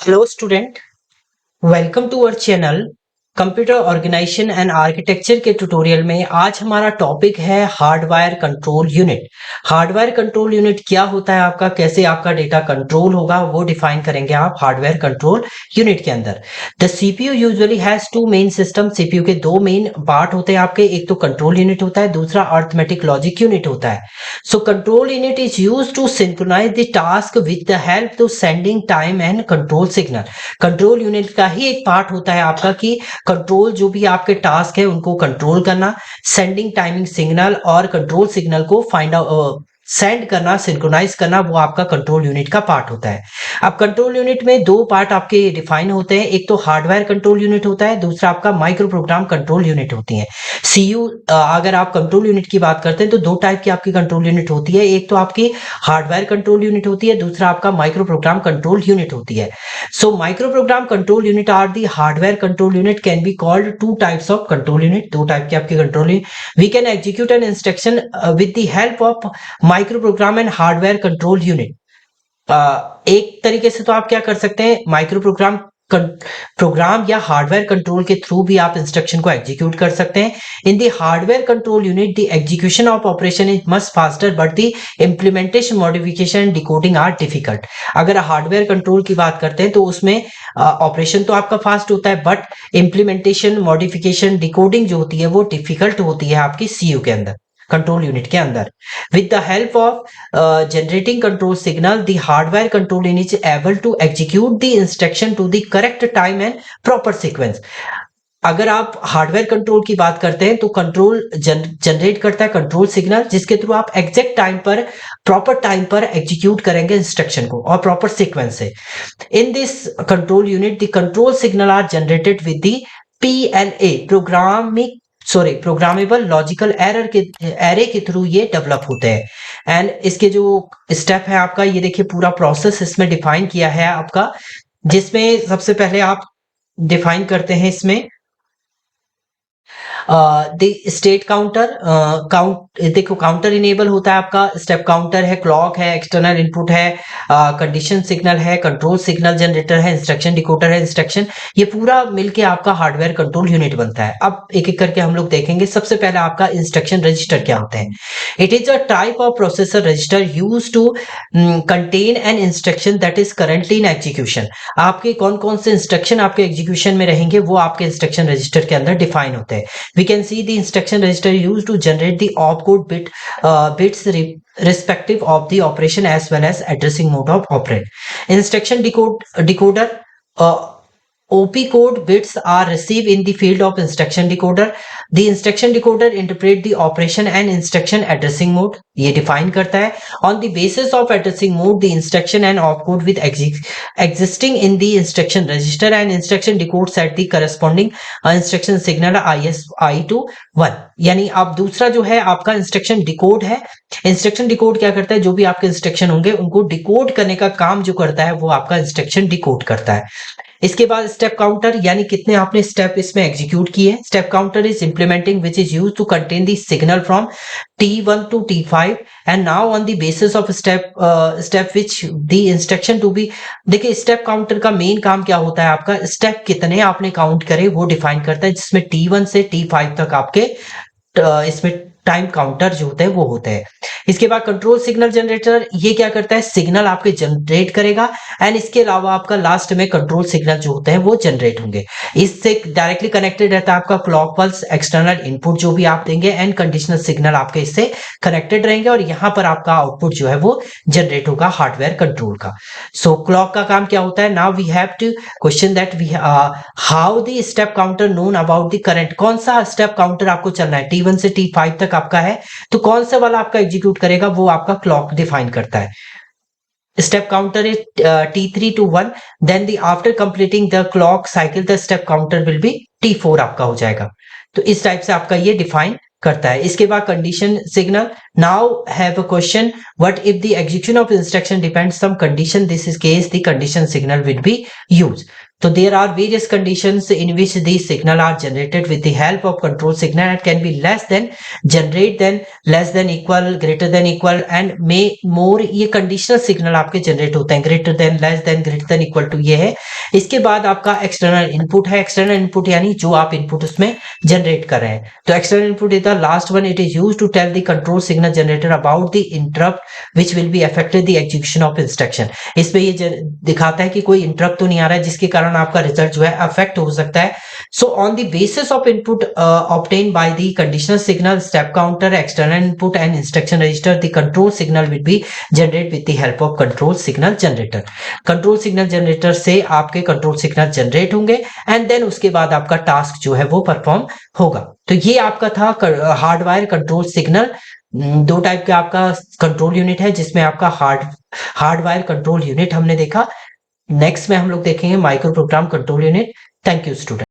Hello student, welcome to our channel computer organization and architecture के tutorial में आज हमारा टॉपिक है hardwire control unit. Hardwire control unit क्या होता है आपका, कैसे आपका डेटा कंट्रोल होगा वो डिफाइन करेंगे आप हार्डवायर कंट्रोल यूनिट के अंदर। The CPU usually has two main system. CPU के दो मेन पार्ट होते हैं आपके, एक तो कंट्रोल यूनिट होता है, दूसरा अर्थमेटिक लॉजिक यूनिट होता है। So control unit is used to synchronize the task with the help to sending time and control signal. Control unit का ही एक पार्ट होता है आपका कि कंट्रोल जो भी आपके टास्क है उनको कंट्रोल करना, सेंडिंग टाइमिंग सिग्नल और कंट्रोल सिग्नल को फाइंड आउट सेंड करना, सिंक्रोनाइज करना, वो आपका कंट्रोल यूनिट का पार्ट होता है। अब कंट्रोल यूनिट में दो पार्ट आपके डिफाइन होते हैं, एक तो हार्डवेयर कंट्रोल यूनिट होता है, दूसरा आपका माइक्रो प्रोग्राम कंट्रोल यूनिट होती है। सीयू अगर आप कंट्रोल यूनिट की बात करते हैं तो दो टाइप की आपकी कंट्रोल यूनिट होती है, एक तो आपकी हार्डवेयर कंट्रोल यूनिट होती है, दूसरा आपका माइक्रो प्रोग्राम कंट्रोल यूनिट होती है। So microprogram control unit are the hardware control unit, can be called two types of control unit। दो टाइप के आपके control unit. We can execute an instruction with the help of microprogram and hardware control unit। एक तरीके से तो आप क्या कर सकते हैं, माइक्रो प्रोग्राम या हार्डवेयर कंट्रोल के थ्रू भी आप इंस्ट्रक्शन को एग्जीक्यूट कर सकते हैं। In the hardware control unit the execution of operation is much faster but the implementation, modification and decoding are difficult. अगर हार्डवेयर कंट्रोल की बात करते हैं तो उसमें ऑपरेशन तो आपका फास्ट होता है बट इम्प्लीमेंटेशन, मॉडिफिकेशन, डिकोडिंग जो होती है वो डिफिकल्ट होती है आपकी सीयू के अंदर, कंट्रोल यूनिट के अंदर। With the help of generating control signal, the hardware control unit is able to execute the instruction to the correct time and proper sequence। अगर आप हार्डवेयर कंट्रोल की बात करते हैं तो कंट्रोल जनरेट करता है कंट्रोल सिग्नल, जिसके थ्रू आप एग्जैक्ट टाइम पर, प्रॉपर टाइम पर एग्जीक्यूट करेंगे इंस्ट्रक्शन को और प्रॉपर सीक्वेंस से। In this control unit the control signal are generated with the PLA, programmable logical error के एरे के थ्रू ये डेवलप होते हैं। एंड इसके जो स्टेप है आपका, ये देखिए पूरा प्रोसेस इसमें डिफाइन किया है आपका, जिसमें सबसे पहले आप डिफाइन करते हैं इसमें द स्टेट काउंटर। देखो काउंटर इनेबल होता है आपका, स्टेप काउंटर है, क्लॉक है, एक्सटर्नल इनपुट है, कंडीशन सिग्नल है, कंट्रोल सिग्नल जनरेटर है, इंस्ट्रक्शन डिकोडर है, इंस्ट्रक्शन, ये पूरा मिलके आपका हार्डवेयर कंट्रोल यूनिट बनता है। अब एक एक करके हम लोग देखेंगे। सबसे पहले आपका इंस्ट्रक्शन रजिस्टर क्या होते हैं। It is a type of processor register use to contain an instruction that is currently in execution. आपके कौन कौन से इंस्ट्रक्शन आपके एग्जीक्यूशन में रहेंगे वो आपके इंस्ट्रक्शन रजिस्टर के अंदर डिफाइन होते हैं। We can see the instruction register used to generate the opcode bits respective of the operation as well as addressing mode of operand। Instruction decoder OP code bits are received in the field of instruction decoder। The instruction decoder interpret the operation and instruction addressing mode, ये define करता है। On the basis of addressing mode, the instruction and opcode with existing in the instruction register and instruction decode set the corresponding instruction signal ISI to 1। यानी अब दूसरा जो है आपका instruction decode है। इंस्ट्रक्शन डिकोड क्या करता है, जो भी आपके इंस्ट्रक्शन होंगे उनको डिकोड करने का काम जो करता है वो आपका इंस्ट्रक्शन डिकोड करता है। इसके बाद स्टेप काउंटर, यानी कितने आपने स्टेप इसमें एग्जीक्यूट किए। Step counter is implementing which is use to contain the signal from T1 to T5 and now on the basis of step which the instruction to be. देखिए step counter का main काम क्या होता है, आपका step कितने आपने count करे वो डिफाइन करता है, जिसमें T1 से T5 तक आपके इसमें टाइम काउंटर जो होते हैं वो होते हैं। इसके बाद कंट्रोल सिग्नल जनरेटर, ये क्या करता है, सिग्नल आपके जनरेट करेगा एंड इसके अलावा आपका लास्ट में कंट्रोल सिग्नल जो होते हैं वो जनरेट होंगे। इससे डायरेक्टली कनेक्टेड रहता है आपका क्लॉक पल्स, एक्सटर्नल इनपुट जो भी आप देंगे एंड कंडीशनल सिग्नल आपके इससे कनेक्टेड रहेंगे और यहाँ पर आपका आउटपुट जो है वो जनरेट होगा हार्डवेयर कंट्रोल का। सो क्लॉक का काम क्या होता है। Now we have to question that we how the step counter known about the current. कौन सा स्टेप काउंटर आपको चलना है, T1 से T5 तक आपका है तो कौन सा वाला आपका एग्जीक्यूट करेगा वो आपका क्लॉक डिफाइन करता है। Step counter is T3 to 1, then the after completing the clock cycle the step counter will be T4 आपका हो जाएगा। तो इस टाइप से आपका ये डिफाइन करता है। इसके बाद condition signal. Now have a question, what if the execution of instruction depends some condition, this is case the condition signal will be use. So there are various conditions in which these signal are generated with the help of control signal and can be less than, generate than, less than equal, greater than equal and may more. ये conditional signal आपके generate होते हैं, greater than, less than, greater than equal to ये है। इसके बाद आपका external input है। एक्सटर्नल इनपुट यानी जो आप इनपुट उसमें जनरेट कर रहे हैं। तो external input is the last one, it is used to tell the control signal generator about the interrupt which will be affected the execution of instruction. इसमें ये दिखाता है कि कोई इंटरप्ट तो नहीं आ रहा है जिसके कारण आपका रिजल्ट जो है अफेक्ट हो सकता है। So on the basis of input obtained by the conditional signal, step counter, external input and instruction register, the control signal will be generated with the help of control signal generator. Control signal generator से आपके control signal generate होंगे and then उसके बाद आपका task जो है वो perform होगा। तो ये आपका था हार्डवायर कंट्रोल सिग्नल। दो टाइप का आपका कंट्रोल यूनिट है जिसमें आपका हार्डवायर कंट्रोल यूनिट हमने देखा। नेक्स्ट में हम लोग देखेंगे micro program control unit. Thank you student.